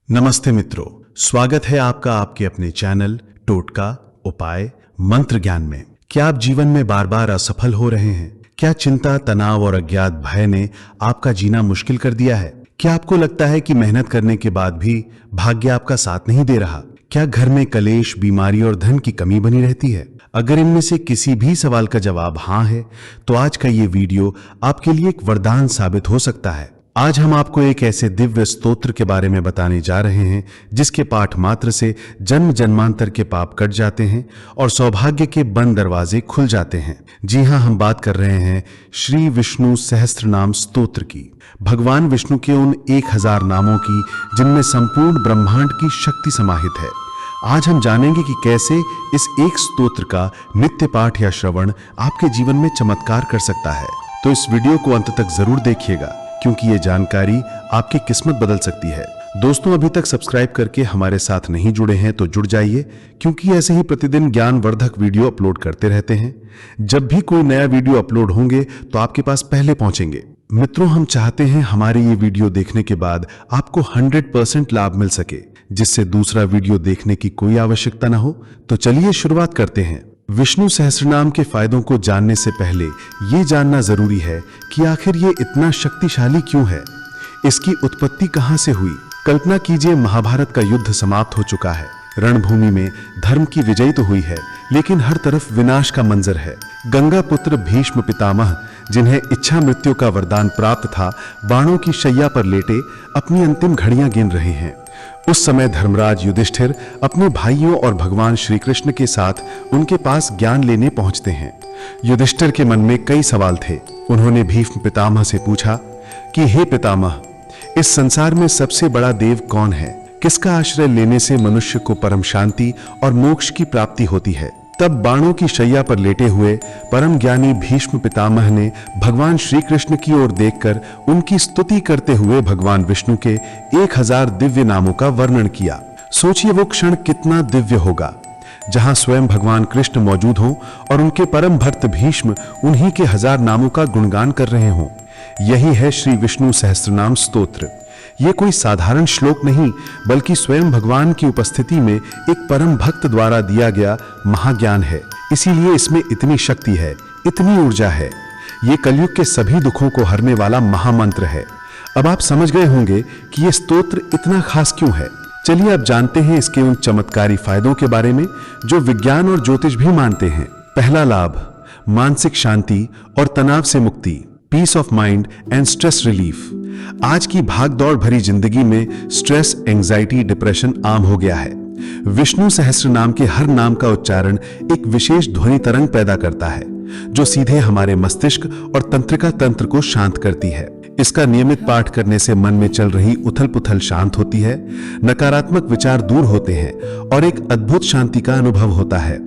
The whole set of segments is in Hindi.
नमस्ते मित्रों, स्वागत है आपका आपके अपने चैनल टोटका उपाय मंत्र ज्ञान में। क्या आप जीवन में बार बार असफल हो रहे हैं? क्या चिंता, तनाव और अज्ञात भय ने आपका जीना मुश्किल कर दिया है? क्या आपको लगता है कि मेहनत करने के बाद भी भाग्य आपका साथ नहीं दे रहा? क्या घर में कलेश, बीमारी और धन की कमी बनी रहती है? अगर इनमें से किसी भी सवाल का जवाब हाँ है, तो आज का ये वीडियो आपके लिए एक वरदान साबित हो सकता है। आज हम आपको एक ऐसे दिव्य स्तोत्र के बारे में बताने जा रहे हैं जिसके पाठ मात्र से जन्म जन्मांतर के पाप कट जाते हैं और सौभाग्य के बंद दरवाजे खुल जाते हैं। जी हां, हम बात कर रहे हैं श्री विष्णु सहस्त्रनाम स्तोत्र की, भगवान विष्णु के उन 1000 नामों की जिनमें संपूर्ण ब्रह्मांड की शक्ति समाहित है। आज हम जानेंगे कि कैसे इस एक स्तोत्र का नित्य पाठ या श्रवण आपके जीवन में चमत्कार कर सकता है। तो इस वीडियो को अंत तक जरूर देखिएगा, क्योंकि ये जानकारी आपकी किस्मत बदल सकती है। दोस्तों, अभी तक सब्सक्राइब करके हमारे साथ नहीं जुड़े हैं तो जुड़ जाइए, क्योंकि ऐसे ही प्रतिदिन ज्ञानवर्धक वीडियो अपलोड करते रहते हैं। जब भी कोई नया वीडियो अपलोड होंगे तो आपके पास पहले पहुंचेंगे। मित्रों, हम चाहते हैं हमारे ये वीडियो देखने के बाद आपको 100% लाभ मिल सके, जिससे दूसरा वीडियो देखने की कोई आवश्यकता ना हो। तो चलिए शुरुआत करते हैं। विष्णु सहस्त्रनाम के फायदों को जानने से पहले ये जानना जरूरी है कि आखिर ये इतना शक्तिशाली क्यों है, इसकी उत्पत्ति कहां से हुई। कल्पना कीजिए, महाभारत का युद्ध समाप्त हो चुका है, रणभूमि में धर्म की विजय तो हुई है, लेकिन हर तरफ विनाश का मंजर है। गंगा पुत्र भीष्म पितामह, जिन्हें इच्छा मृत्यु का वरदान प्राप्त था, बाणों की शैया पर लेटे अपनी अंतिम घड़ियां गिन रहे हैं। उस समय धर्मराज युधिष्ठिर अपने भाइयों और भगवान श्री कृष्ण के साथ उनके पास ज्ञान लेने पहुंचते हैं। युधिष्ठिर के मन में कई सवाल थे। उन्होंने भीष्म पितामह से पूछा कि हे पितामह, इस संसार में सबसे बड़ा देव कौन है? किसका आश्रय लेने से मनुष्य को परम शांति और मोक्ष की प्राप्ति होती है? तब बाणों की शैया पर लेटे हुए परम ज्ञानी भीष्म पितामह ने भगवान श्री कृष्ण की ओर देखकर उनकी स्तुति करते हुए भगवान विष्णु के 1000 दिव्य नामों का वर्णन किया। सोचिए वो क्षण कितना दिव्य होगा, जहां स्वयं भगवान कृष्ण मौजूद हों और उनके परम भक्त भीष्म उन्हीं के 1000 नामों का गुणगान कर रहे हों। यही है श्री विष्णु सहस्त्रनाम स्तोत्र। ये कोई साधारण श्लोक नहीं, बल्कि स्वयं भगवान की उपस्थिति में एक परम भक्त द्वारा दिया गया महाज्ञान है। इसीलिए इसमें इतनी शक्ति है, इतनी ऊर्जा है। ये कलयुग के सभी दुखों को हरने वाला महामंत्र है। अब आप समझ गए होंगे कि ये स्तोत्र इतना खास क्यों है। चलिए अब जानते हैं इसके उन चमत्कारी फायदों के बारे में जो विज्ञान और ज्योतिष भी मानते हैं। पहला लाभ, मानसिक शांति और तनाव से मुक्ति, peace of mind and stress relief. आज की भागदौड़ भरी जिंदगी में स्ट्रेस, एंजाइटी, डिप्रेशन आम हो गया है। विष्णु सहस्त्र नाम के हर नाम का उच्चारण एक विशेष ध्वनि तरंग पैदा करता है, जो सीधे हमारे मस्तिष्क और तंत्रिका तंत्र को शांत करती है। इसका नियमित पाठ करने से मन में चल रही उथल पुथल शांत होती है, नकारात्मक विचार दूर होते हैं और एक अद्भुत शांति का अनुभव होता है।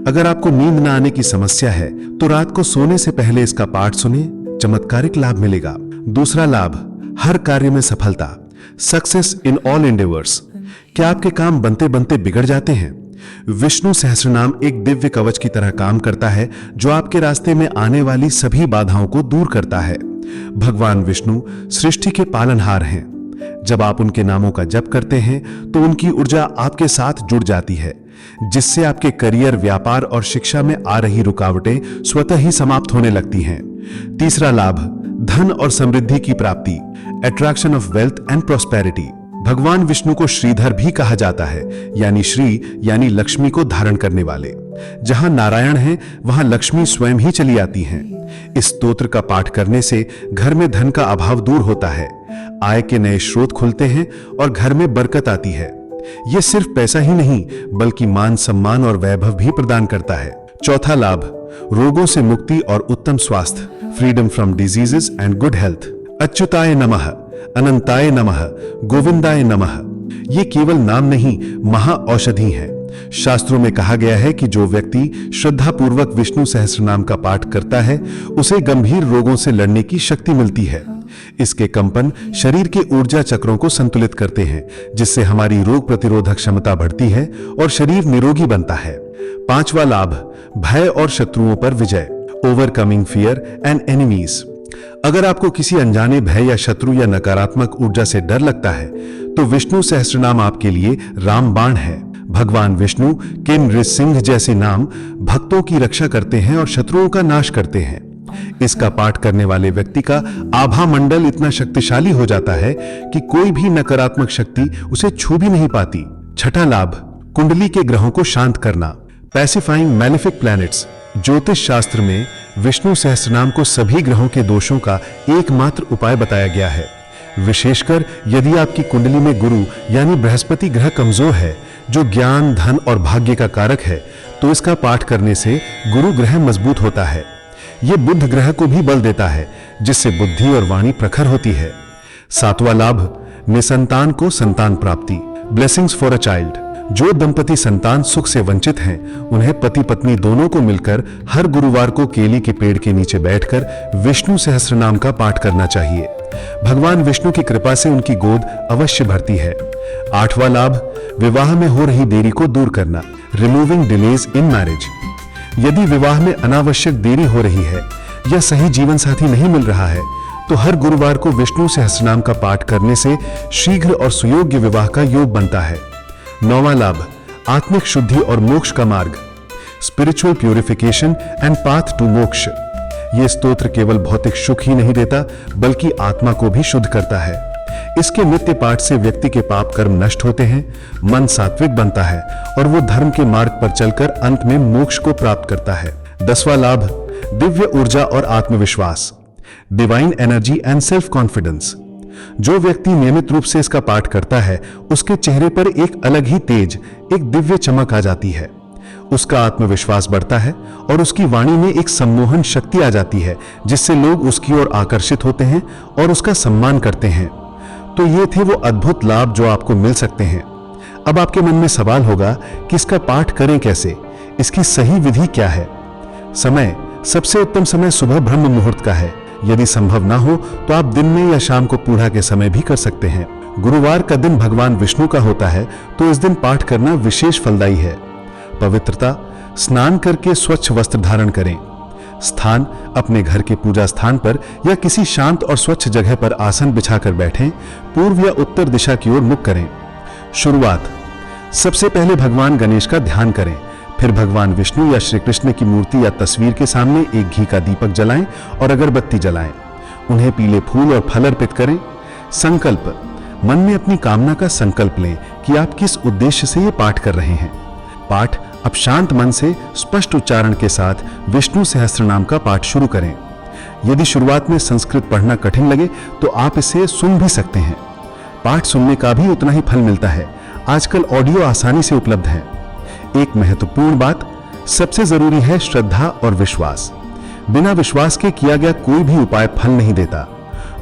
अगर आपको नींद न आने की समस्या है तो रात को सोने से पहले इसका पाठ सुने, चमत्कारिक लाभ मिलेगा। दूसरा लाभ, हर कार्य में सफलता, सक्सेस इन ऑल एंडेवर्स। क्या आपके काम बनते बनते बिगड़ जाते हैं? विष्णु सहस्त्रनाम एक दिव्य कवच की तरह काम करता है, जो आपके रास्ते में आने वाली सभी बाधाओं को दूर करता है। भगवान विष्णु सृष्टि के पालनहार हैं। जब आप उनके नामों का जप करते हैं तो उनकी ऊर्जा आपके साथ जुड़ जाती है, जिससे आपके करियर, व्यापार और शिक्षा में आ रही रुकावटें स्वतः ही समाप्त होने लगती हैं। तीसरा लाभ, धन और समृद्धि की प्राप्ति, attraction of wealth and prosperity. भगवान विष्णु को श्रीधर भी कहा जाता है, यानी श्री यानी लक्ष्मी को धारण करने वाले। जहां नारायण हैं, वहां लक्ष्मी स्वयं ही चली आती हैं। इस स्तोत्र का पाठ करने से घर में धन का अभाव दूर होता है, आय के नए स्रोत खुलते हैं और घर में बरकत आती है। यह सिर्फ पैसा ही नहीं, बल्कि मान, सम्मान और वैभव भी प्रदान करता है। चौथा लाभ, रोगों से मुक्ति और उत्तम स्वास्थ्य, freedom from diseases and good health. अच्युताय नमः, अनंताय नमः, गोविंदाय नमः। ये केवल नाम नहीं, महा औषधि है। शास्त्रों में कहा गया है कि जो व्यक्ति श्रद्धापूर्वक विष्णु सहस्त्रनाम का पाठ करता है, उसे गंभीर रोगों से लड़ने की शक्ति मिलती है। इसके कंपन शरीर के ऊर्जा चक्रों को संतुलित करते हैं, जिससे हमारी रोग प्रतिरोधक क्षमता बढ़ती है और शरीर निरोगी बनता है। पांचवा लाभ, भय और शत्रुओं पर विजय, ओवरकमिंग फियर एंड एनिमीज। अगर आपको किसी अनजाने भय या शत्रु या नकारात्मक ऊर्जा से डर लगता है, तो विष्णु सहस्त्रनाम आपके लिए रामबाण है। भगवान विष्णु के नृसिंह जैसे नाम भक्तों की रक्षा करते हैं और शत्रुओं का नाश करते हैं। इसका पाठ करने वाले व्यक्ति का आभा मंडल इतना शक्तिशाली हो जाता है कि कोई भी नकारात्मक शक्ति उसे छू भी नहीं पाती। छठा लाभ, कुंडली के ग्रहों को शांत करना। Pacifying malefic planets. ज्योतिष शास्त्र में विष्णु सहस्त्रनाम को सभी ग्रहों के दोषों का एकमात्र उपाय बताया गया है। विशेषकर यदि आपकी कुंडली में गुरु यानी बृहस्पति ग्रह कमजोर है, जो ज्ञान, धन और भाग्य का कारक है, तो इसका पाठ करने से गुरु ग्रह मजबूत होता है। यह बुध ग्रह को भी बल देता है, जिससे बुद्धि और वाणी प्रखर होती है। सातवां लाभ, निसंतान को संतान प्राप्ति। Blessings for a child. जो दंपति संतान सुख से वंचित हैं, उन्हें पति पत्नी दोनों को मिलकर हर गुरुवार को केली के पेड़ के नीचे बैठकर विष्णु सहस्त्रनाम का पाठ करना चाहिए। भगवान विष्णु की कृपा से उनकी गोद अवश्य भरती है। आठवां लाभ, विवाह में हो रही देरी को दूर करना। Removing delays in marriage. यदि विवाह में अनावश्यक देरी हो रही है या सही जीवन साथी नहीं मिल रहा है, तो हर गुरुवार को विष्णु सहस्त्रनाम का पाठ करने से शीघ्र और सुयोग्य विवाह का योग बनता है। नौवां लाभ, आत्मिक शुद्धि और मोक्ष का मार्ग। Spiritual purification and path to moksha. यह स्तोत्र केवल भौतिक सुख ही नहीं देता, बल्कि आत्मा को भी शुद्ध करता है। इसके नित्य पाठ से व्यक्ति के पाप कर्म नष्ट होते हैं, मन सात्विक बनता है और वो धर्म के मार्ग पर चलकर अंत में मोक्ष को प्राप्त करता है। 10वां लाभ, दिव्य ऊर्जा और आत्मविश्वास। Divine energy and self confidence. जो व्यक्ति नियमित रूप से इसका पाठ करता है, उसके चेहरे पर एक अलग ही तेज, एक दिव्य चमक आ जाती है। उसका आत्मविश्वास बढ़ता है और उसकी वाणी में एक सम्मोहन शक्ति आ जाती है, जिससे लोग उसकी ओर आकर्षित होते हैं और उसका सम्मान करते हैं। तो ये थे वो अद्भुत लाभ जो आपको मिल सकते हैं। अब आपके मन में सवाल होगा कि इसका पाठ करें कैसे, इसकी सही विधि क्या है। समय, सबसे उत्तम समय सुबह ब्रह्म मुहूर्त का है। यदि संभव ना हो तो आप दिन में या शाम को पूर्णा के समय भी कर सकते हैं। गुरुवार का दिन भगवान विष्णु का होता है, तो इस दिन पाठ करना विशेष फलदायी है। पवित्रता, स्नान करके स्वच्छ वस्त्र धारण करें। स्थान, अपने घर के पूजा स्थान पर या किसी शांत और स्वच्छ जगह पर आसन बिछाकर बैठें। पूर्व या उत्तर दिशा की ओर मुख करें। शुरुआत, सबसे पहले भगवान गणेश का ध्यान करें, फिर भगवान विष्णु या श्री कृष्ण की मूर्ति या तस्वीर के सामने एक घी का दीपक जलाएं और अगरबत्ती जलाएं। उन्हें पीले फूल और फल अर्पित करें। संकल्प, मन में अपनी कामना का संकल्प लें कि आप किस उद्देश्य से यह पाठ कर रहे हैं। पाठ अब शांत मन से स्पष्ट उच्चारण के साथ विष्णु सहस्त्रनाम का पाठ शुरू करें। यदि शुरुआत में संस्कृत पढ़ना कठिन लगे तो आप इसे सुन भी सकते हैं। पाठ सुनने का भी उतना ही फल मिलता है। आजकल ऑडियो आसानी से उपलब्ध है। एक महत्वपूर्ण बात, सबसे जरूरी है श्रद्धा और विश्वास। बिना विश्वास के किया गया कोई भी उपाय फल नहीं देता।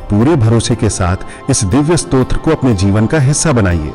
पूरे भरोसे के साथ इस दिव्य स्तोत्र को अपने जीवन का हिस्सा बनाइए।